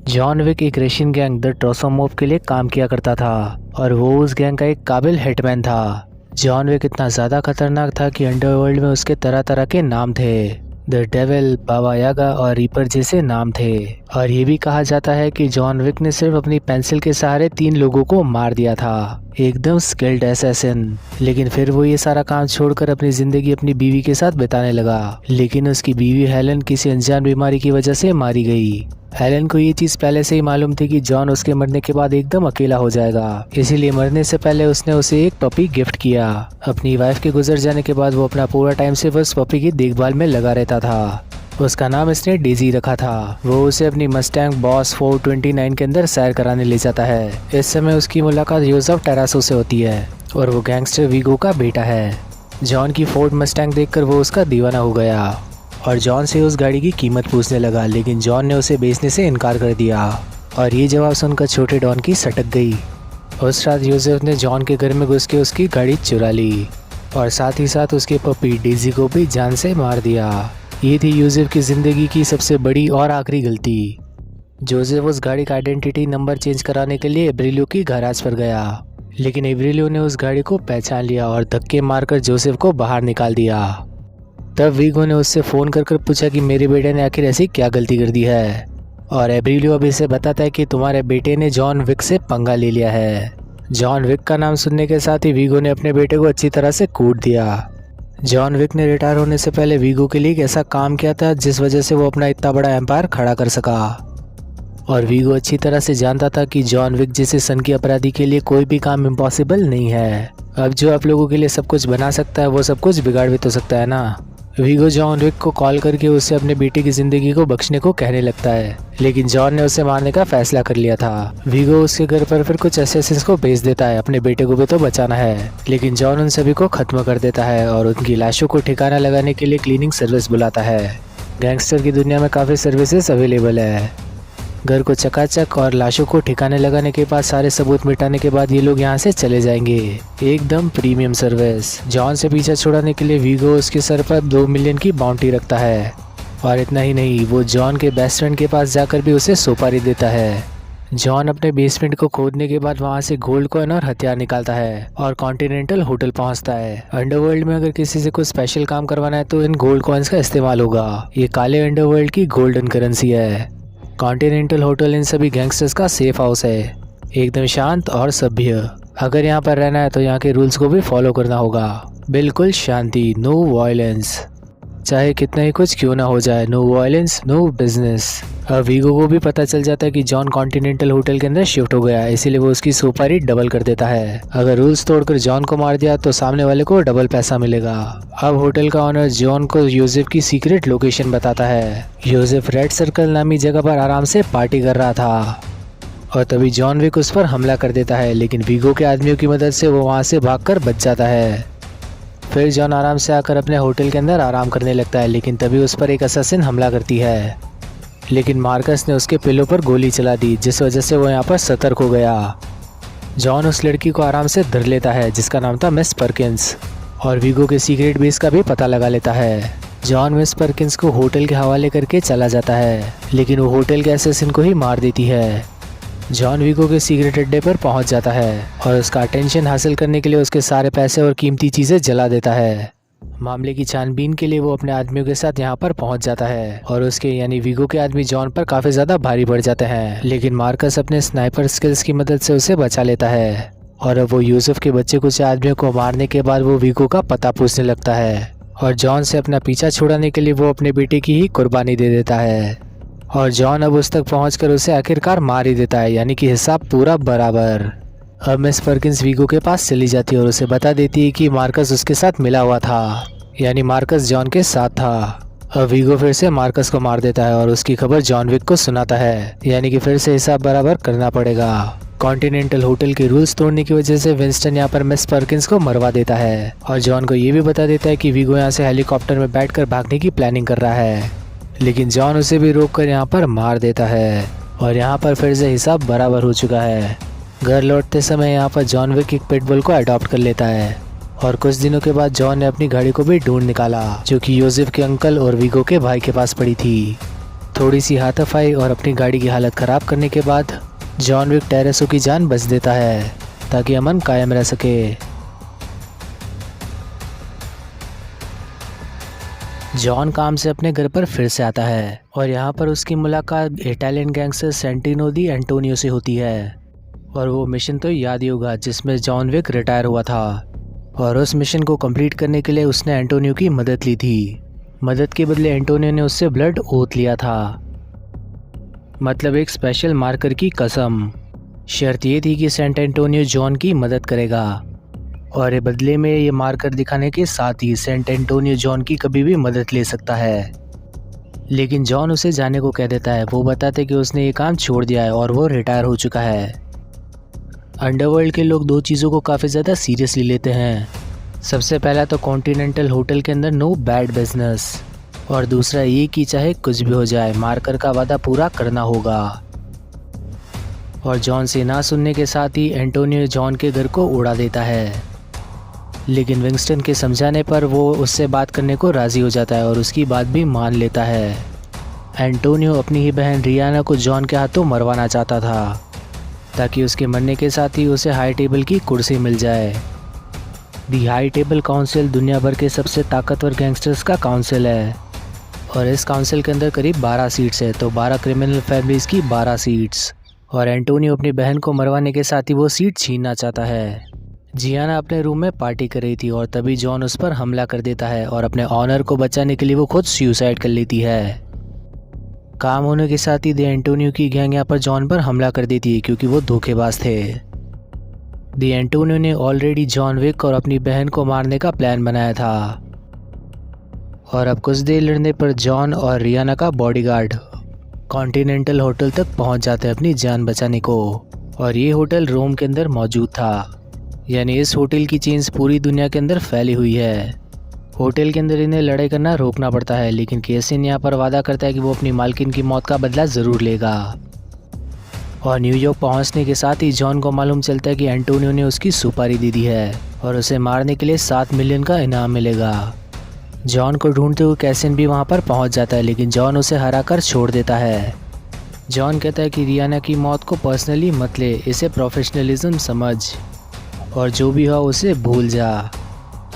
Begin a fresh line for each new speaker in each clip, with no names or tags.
John Wick एक Russian gang the ट्रोसोमोव के लिए काम किया करता था और वो उस गैंग का एक काबिल हिटमैन था। जॉन विक इतना ज़्यादा खतरनाक था कि अंडरवर्ल्ड में उसके तरह तरह के नाम थे। द डेविल, बाबा यागा और रीपर जैसे नाम थे। और ये भी कहा जाता है कि जॉन विक ने सिर्फ अपनी पेंसिल के सहारे 3 लोगों को मार दिया था। एकदम स्किल्ड असैसिन। लेकिन फिर वो ये सारा काम छोड़कर अपनी जिंदगी अपनी बीवी के साथ बिताने लगा। लेकिन उसकी बीवी हेलन किसी अनजान बीमारी की वजह से मारी गई। हेलन को ये चीज पहले से ही मालूम थी कि जॉन उसके मरने के बाद एकदम अकेला हो जाएगा, इसीलिए मरने से पहले उसने उसे एक पपी गिफ्ट किया। अपनी वाइफ के गुजर जाने के बाद वो अपना पूरा टाइम सिर्फ उस पपी की देखभाल में लगा रहता था। उसका नाम इसने डेजी रखा था। वो उसे अपनी मस्टैंग बॉस 429 के अंदर सैर कराने ले जाता है। इस समय उसकी मुलाकात योसेफ टेरासो से होती है और वो गैंगस्टर वीगो का बेटा है। जॉन की फोर्ड मस्टैंग देखकर वो उसका दीवाना हो गया और जॉन से उस गाड़ी की कीमत पूछने लगा, लेकिन जॉन ने उसे बेचने से इनकार कर दिया। और ये जवाब सुनकर छोटे डॉन की सटक गई। उस रात योसेफ ने जॉन के घर में घुस के उसकी गाड़ी चुरा ली और साथ ही साथ उसके पपी डेजी को भी जान से मार दिया। ये थी योसेफ की ज़िंदगी की सबसे बड़ी और आखिरी गलती। जोसेफ उस गाड़ी का आइडेंटिटी नंबर चेंज कराने के लिए एब्रिलियो की गैराज पर गया, लेकिन एब्रिलियो ने उस गाड़ी को पहचान लिया और धक्के मारकर जोसेफ को बाहर निकाल दिया। तब वीगो ने उससे फ़ोन कर पूछा कि मेरे बेटे ने आखिर ऐसी क्या गलती कर दी है। और एब्रिलियो अब इसे बताता है कि तुम्हारे बेटे ने जॉन विक से पंगा ले लिया है। जॉन विक का नाम सुनने के साथ ही वीगो ने अपने बेटे को अच्छी तरह से कूट दिया। जॉन विक ने रिटायर होने से पहले वीगो के लिए एक ऐसा काम किया था जिस वजह से वो अपना इतना बड़ा एम्पायर खड़ा कर सका। और वीगो अच्छी तरह से जानता था कि जॉन विक जैसे सन की अपराधी के लिए कोई भी काम इम्पॉसिबल नहीं है। अब जो आप लोगों के लिए सब कुछ बना सकता है वो सब कुछ बिगाड़ भी तो सकता है ना। वीगो जॉन विक को कॉल करके उससे अपने बेटे की जिंदगी को बख्शने को कहने लगता है, लेकिन जॉन ने उसे मारने का फैसला कर लिया था। वीगो उसके घर पर फिर कुछ असैसिन्स को भेज देता है, अपने बेटे को भी तो बचाना है। लेकिन जॉन उन सभी को खत्म कर देता है और उनकी लाशों को ठिकाना लगाने के लिए क्लीनिंग सर्विस बुलाता है। गैंगस्टर की दुनिया में काफ़ी सर्विसेज अवेलेबल है। घर को चकाचक और लाशों को ठिकाने लगाने के बाद सारे सबूत मिटाने के बाद ये लोग यहाँ से चले जाएंगे। एकदम प्रीमियम सर्विस। जॉन से पीछा छुड़ाने के लिए वीगो उसके सर पर 2 मिलियन की बाउंटी रखता है। और इतना ही नहीं, वो जॉन के बेस्ट फ्रेंड के पास जाकर भी उसे सुपारी देता है। जॉन अपने बेसमेंट को खोदने के बाद वहाँ से गोल्ड कॉइन और हथियार निकालता है और कॉन्टिनेंटल होटल पहुँचता है। अंडरवर्ल्ड में अगर किसी से कुछ स्पेशल काम करवाना है तो इन गोल्ड कॉइन्स का इस्तेमाल होगा। ये काले अंडरवर्ल्ड की गोल्डन करेंसी है। कॉन्टिनेंटल होटल इन सभी गैंगस्टर्स का सेफ हाउस है, एकदम शांत और सभ्य। अगर यहाँ पर रहना है तो यहाँ के रूल्स को भी फॉलो करना होगा। बिल्कुल शांति, नो वायलेंस। चाहे कितना ही कुछ क्यों ना हो जाए, नो वायलेंस नो बिजनेस। अब वीगो को भी पता चल जाता है कि जॉन कॉन्टिनेंटल होटल के अंदर शिफ्ट हो गया है, इसीलिए वो उसकी सुपारी डबल कर देता है। अगर रूल्स तोड़कर जॉन को मार दिया तो सामने वाले को डबल पैसा मिलेगा। अब होटल का ऑनर जॉन को योसेफ की सीक्रेट लोकेशन बताता है। योसेफ रेड सर्कल नामी जगह पर आराम से पार्टी कर रहा था और तभी जॉन विक उस पर हमला कर देता है, लेकिन वीगो के आदमियों की मदद से वो वहाँ से भागकर बच जाता है। फिर जॉन आराम से आकर अपने होटल के अंदर आराम करने लगता है, लेकिन तभी उस पर एक असैसिन हमला करती है। लेकिन मार्कस ने उसके पिलो पर गोली चला दी, जिस वजह से वो यहाँ पर सतर्क हो गया। जॉन उस लड़की को आराम से धर लेता है जिसका नाम था मिस परकिंस, और वीगो के सीक्रेट बेस का भी पता लगा लेता है। जॉन मिस परकिंस को होटल के हवाले करके चला जाता है, लेकिन वो होटल के असैसिन को ही मार देती है। जॉन वीगो के सीक्रेट अड्डे पर पहुंच जाता है और उसका अटेंशन हासिल करने के लिए उसके सारे पैसे और कीमती चीज़ें जला देता है। मामले की छानबीन के लिए वो अपने आदमियों के साथ यहाँ पर पहुंच जाता है और उसके यानी वीगो के आदमी जॉन पर काफ़ी ज़्यादा भारी पड़ जाते हैं, लेकिन मार्कस अपने स्नाइपर स्किल्स की मदद से उसे बचा लेता है। और अब वो यूसुफ के बच्चे कुछ आदमियों को मारने के बाद वो वीगो का पता पूछने लगता है और जॉन से अपना पीछा छुड़ाने के लिए वो अपने बेटे की ही कुर्बानी दे देता है। और जॉन अब उस तक पहुंचकर उसे आखिरकार मार ही देता है, यानी कि हिसाब पूरा बराबर। अब मिस परकिंस वीगो के पास चली जाती है और उसे बता देती है कि मार्कस उसके साथ मिला हुआ था, यानी मार्कस जॉन के साथ था। अब वीगो फिर से मार्कस को मार देता है और उसकी खबर जॉन विक को सुनाता है, यानी कि फिर से हिसाब बराबर करना पड़ेगा। कॉन्टिनेंटल होटल के रूल्स तोड़ने की वजह से विंस्टन यहाँ पर मिस परकिंस को मरवा देता है और जॉन को ये भी बता देता है कि वीगो यहाँ से हेलीकॉप्टर में बैठकर भागने की प्लानिंग कर रहा है, लेकिन जॉन उसे भी रोककर यहाँ पर मार देता है। और यहाँ पर फिर से हिसाब बराबर हो चुका है। घर लौटते समय यहाँ पर जॉन विक एक पिटबुल को अडॉप्ट कर लेता है और कुछ दिनों के बाद जॉन ने अपनी गाड़ी को भी ढूंढ निकाला, जो कि योसेफ के अंकल और वीगो के भाई के पास पड़ी थी। थोड़ी सी हाथापाई और अपनी गाड़ी की हालत ख़राब करने के बाद जॉन विक टेरेसो की जान बच देता है ताकि अमन कायम रह सके। जॉन काम से अपने घर पर फिर से आता है और यहाँ पर उसकी मुलाकात इटालियन गैंगस्टर सेंटिनो दी एंटोनियो से होती है। और वो मिशन तो याद ही होगा जिसमें जॉन विक रिटायर हुआ था और उस मिशन को कंप्लीट करने के लिए उसने एंटोनियो की मदद ली थी। मदद के बदले एंटोनियो ने उससे ब्लड ओथ लिया था, मतलब एक स्पेशल मार्कर की कसम। शर्त ये थी कि सेंट एंटोनियो जॉन की मदद करेगा और बदले में ये मार्कर दिखाने के साथ ही सेंट एंटोनियो जॉन की कभी भी मदद ले सकता है। लेकिन जॉन उसे जाने को कह देता है। वो बताते कि उसने ये काम छोड़ दिया है और वो रिटायर हो चुका है। अंडरवर्ल्ड के लोग दो चीज़ों को काफ़ी ज़्यादा सीरियसली लेते हैं। सबसे पहला तो कॉन्टिनेंटल होटल के अंदर नो बैड बिजनेस, और दूसरा ये कि चाहे कुछ भी हो जाए मार्कर का वादा पूरा करना होगा। और जॉन से ना सुनने के साथ ही एंटोनियो जॉन के घर को उड़ा देता है। लेकिन विंगस्टन के समझाने पर वो उससे बात करने को राज़ी हो जाता है और उसकी बात भी मान लेता है। एंटोनियो अपनी ही बहन रियाना को जॉन के हाथों मरवाना चाहता था ताकि उसके मरने के साथ ही उसे हाई टेबल की कुर्सी मिल जाए। दी हाई टेबल काउंसिल दुनिया भर के सबसे ताकतवर गैंगस्टर्स का काउंसिल है और इस काउंसिल के अंदर करीब 12 सीट्स है, तो 12 क्रिमिनल फैमिलीज़ की 12 सीट्स। और एंटोनियो अपनी बहन को मरवाने के साथ ही वो सीट छीनना चाहता है। जियाना अपने रूम में पार्टी कर रही थी और तभी जॉन उस पर हमला कर देता है और अपने ऑनर को बचाने के लिए वो खुद सुसाइड कर लेती है। काम होने के साथ ही दी एंटोनियो की गैंग यहाँ पर जॉन पर हमला कर देती है क्योंकि वो धोखेबाज थे। दी एंटोनियो ने ऑलरेडी जॉन विक और अपनी बहन को मारने का प्लान बनाया था और अब कुछ देर लड़ने पर जॉन और रियाना का बॉडीगार्ड कॉन्टिनेंटल होटल तक पहुंच जाते हैं अपनी जान बचाने को। और ये होटल रोम के अंदर मौजूद था, यानी इस होटल की चेन्स पूरी दुनिया के अंदर फैली हुई है। होटल के अंदर इन्हें लड़ाई करना रोकना पड़ता है, लेकिन केसिन यहाँ पर वादा करता है कि वो अपनी मालकिन की मौत का बदला ज़रूर लेगा। और न्यूयॉर्क पहुँचने के साथ ही जॉन को मालूम चलता है कि एंटोनियो ने उसकी सुपारी दे दी है और उसे मारने के लिए 7 मिलियन का इनाम मिलेगा। जॉन को ढूंढते हुए कैसिन भी वहाँ पर पहुँच जाता है, लेकिन जॉन उसे हरा कर छोड़ देता है। जॉन कहता है कि रियाना की मौत को पर्सनली मत ले, इसे प्रोफेशनलिज्म समझ और जो भी हो उसे भूल जा।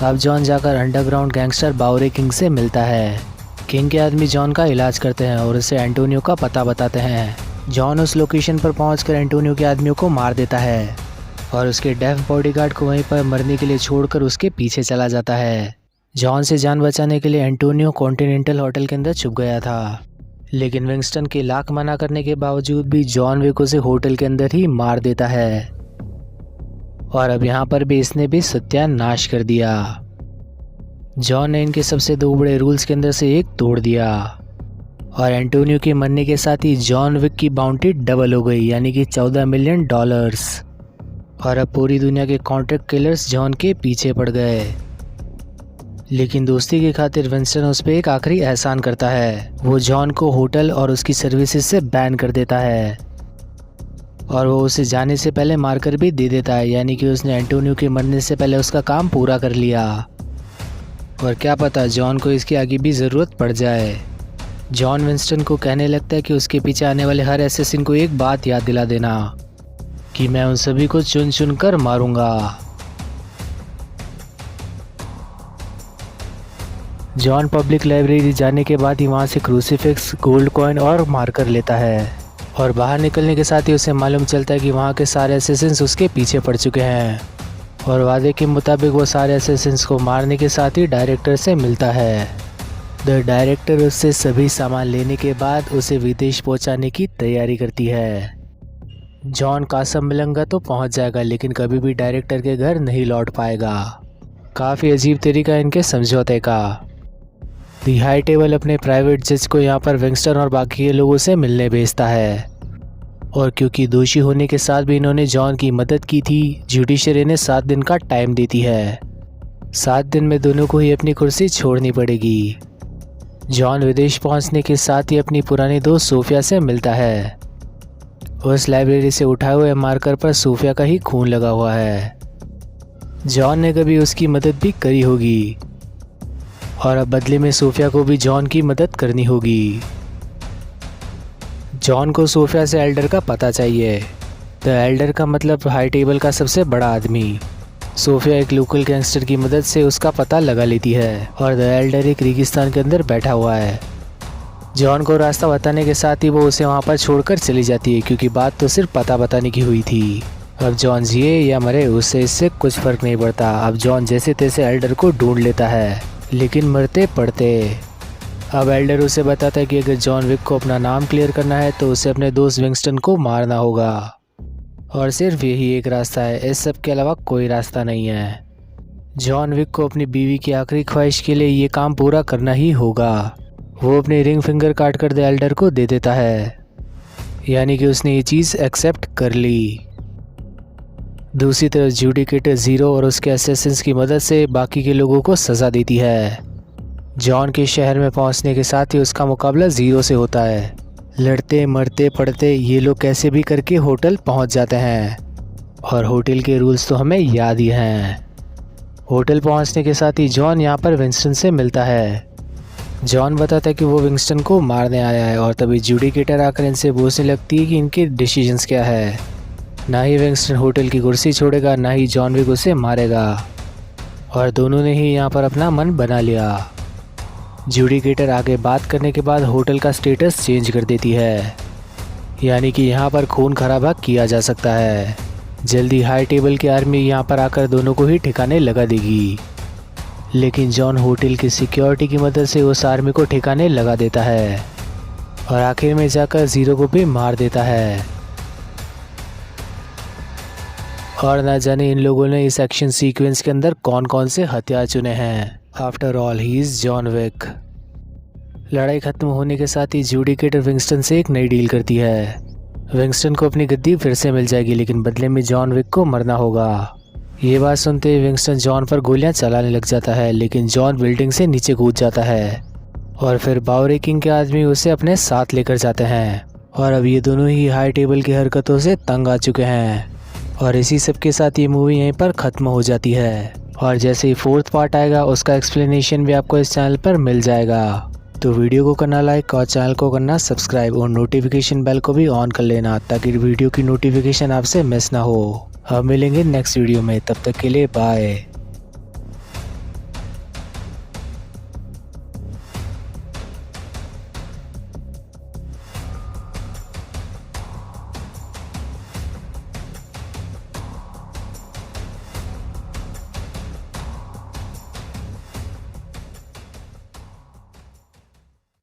अब जॉन जाकर अंडरग्राउंड गैंगस्टर बाउरे किंग से मिलता है। किंग के आदमी जॉन का इलाज करते हैं और उसे एंटोनियो का पता बताते हैं। जॉन उस लोकेशन पर पहुंचकर एंटोनियो के आदमियों को मार देता है और उसके डेफ बॉडीगार्ड को वहीं पर मरने के लिए छोड़कर उसके पीछे चला जाता है। जॉन से जान बचाने के लिए एंटोनियो कॉन्टिनेंटल होटल के अंदर छुप गया था, लेकिन विंगस्टन के लाख मना करने के बावजूद भी जॉन विक उसे होटल के अंदर ही मार देता है। और अब यहाँ पर भी इसने भी सत्यानाश कर दिया। जॉन ने इनके सबसे 2 बड़े रूल्स के अंदर से एक तोड़ दिया और एंटोनियो के मरने के साथ ही जॉन विक की बाउंटी डबल हो गई, यानी कि $14 मिलियन। और अब पूरी दुनिया के कॉन्ट्रैक्ट किलर्स जॉन के पीछे पड़ गए। लेकिन दोस्ती की खातिर विंस्टन उस पर एक आखिरी एहसान करता है। वो जॉन को होटल और उसकी सर्विसेज से बैन कर देता है और वो उसे जाने से पहले मार्कर भी दे देता है, यानी कि उसने एंटोनियो के मरने से पहले उसका काम पूरा कर लिया। और क्या पता जॉन को इसकी आगे भी ज़रूरत पड़ जाए। जॉन विंस्टन को कहने लगता है कि उसके पीछे आने वाले हर एसेसिन को एक बात याद दिला देना कि मैं उन सभी को चुन चुन कर मारूंगा। जॉन पब्लिक लाइब्रेरी जाने के बाद ही वहाँ से क्रूसीफिक्स, गोल्ड कॉइन और मार्कर लेता है और बाहर निकलने के साथ ही उसे मालूम चलता है कि वहाँ के सारे असेसिन्स उसके पीछे पड़ चुके हैं और वादे के मुताबिक वो सारे असेसिन्स को मारने के साथ ही डायरेक्टर से मिलता है। द डायरेक्टर उससे सभी सामान लेने के बाद उसे विदेश पहुँचाने की तैयारी करती है। जॉन कासाब्लांका तो पहुँच जाएगा, लेकिन कभी भी डायरेक्टर के घर नहीं लौट पाएगा। काफ़ी अजीब तरीका इनके समझौते का। दी हाई टेबल अपने प्राइवेट जज को यहाँ पर विंगस्टन और बाकी के लोगों से मिलने भेजता है और क्योंकि दोषी होने के साथ भी इन्होंने जॉन की मदद की थी, जुडिशरी ने 7 दिन का टाइम देती है। 7 दिन में दोनों को ही अपनी कुर्सी छोड़नी पड़ेगी। जॉन विदेश पहुँचने के साथ ही अपनी पुरानी दोस्त सोफिया से मिलता है। उस लाइब्रेरी से उठाए हुए मार्कर पर सोफिया का ही खून लगा हुआ है। जॉन ने कभी उसकी मदद भी करी होगी और अब बदले में सोफिया को भी जॉन की मदद करनी होगी। जॉन को सोफिया से एल्डर का पता चाहिए। द एल्डर का मतलब हाई टेबल का सबसे बड़ा आदमी। सोफिया एक लोकल गैंगस्टर की मदद से उसका पता लगा लेती है और द एल्डर एक रेगिस्तान के अंदर बैठा हुआ है। जॉन को रास्ता बताने के साथ ही वो उसे वहाँ पर छोड़कर चली जाती है, क्योंकि बात तो सिर्फ पता बताने की हुई थी। अब जॉन जिए या मरे उससे इससे कुछ फर्क नहीं पड़ता। अब जॉन जैसे तैसे एल्डर को ढूंढ लेता है, लेकिन मरते पड़ते। अब एल्डर उसे बताता है कि अगर जॉन विक को अपना नाम क्लियर करना है तो उसे अपने दोस्त विंगस्टन को मारना होगा, और सिर्फ यही एक रास्ता है, इस सब के अलावा कोई रास्ता नहीं है। जॉन विक को अपनी बीवी की आखिरी ख्वाहिश के लिए ये काम पूरा करना ही होगा। वो अपनी रिंग फिंगर काट कर द एल्डर को दे देता है, यानी कि उसने ये चीज़ एक्सेप्ट कर ली। दूसरी तरफ जुडिकेटर ज़ीरो और उसके असैसिन्स की मदद से बाकी के लोगों को सज़ा देती है। जॉन के शहर में पहुंचने के साथ ही उसका मुकाबला ज़ीरो से होता है। लड़ते मरते पड़ते ये लोग कैसे भी करके होटल पहुंच जाते हैं, और होटल के रूल्स तो हमें याद ही हैं। होटल पहुंचने के साथ ही जॉन यहां पर विंस्टन से मिलता है। जॉन बताता है कि वो विंस्टन को मारने आया है, और तभी जुडिकेटर आकर इनसे पूछने लगती है कि इनके डिसीजंस क्या है। ना ही विंस्टन होटल की कुर्सी छोड़ेगा, ना ही जॉन विक उसे मारेगा, और दोनों ने ही यहाँ पर अपना मन बना लिया। जुडिकेटर आगे बात करने के बाद होटल का स्टेटस चेंज कर देती है, यानी कि यहाँ पर खून खराबा किया जा सकता है। जल्दी हाई टेबल की आर्मी यहाँ पर आकर दोनों को ही ठिकाने लगा देगी, लेकिन जॉन होटल की सिक्योरिटी की मदद से उस आर्मी को ठिकाने लगा देता है, और आखिर में जाकर ज़ीरो को भी मार देता है। और ना जाने इन लोगों ने इस एक्शन सीक्वेंस के अंदर कौन कौन से हथियार चुने हैं। After all he is John Wick. लड़ाई खत्म होने के साथ ही जुडिकेटर विंगस्टन से एक नई डील करती है। विंगस्टन को अपनी गद्दी फिर से मिल जाएगी, लेकिन बदले में जॉन विक को मरना होगा। ये बात सुनते ही विंगस्टन जॉन पर गोलियां चलाने लग जाता है, लेकिन जॉन बिल्डिंग से नीचे कूद जाता है, और फिर बावरे किंग के आदमी उसे अपने साथ लेकर जाते हैं। और अब ये दोनों ही हाई टेबल की हरकतों से तंग आ चुके हैं, और इसी सब के साथ ये मूवी यहीं पर ख़त्म हो जाती है। और जैसे ही फोर्थ पार्ट आएगा उसका एक्सप्लेनेशन भी आपको इस चैनल पर मिल जाएगा। तो वीडियो को करना लाइक और चैनल को करना सब्सक्राइब, और नोटिफिकेशन बेल को भी ऑन कर लेना, ताकि वीडियो की नोटिफिकेशन आपसे मिस ना हो। अब मिलेंगे नेक्स्ट वीडियो में, तब तक के लिए बाय।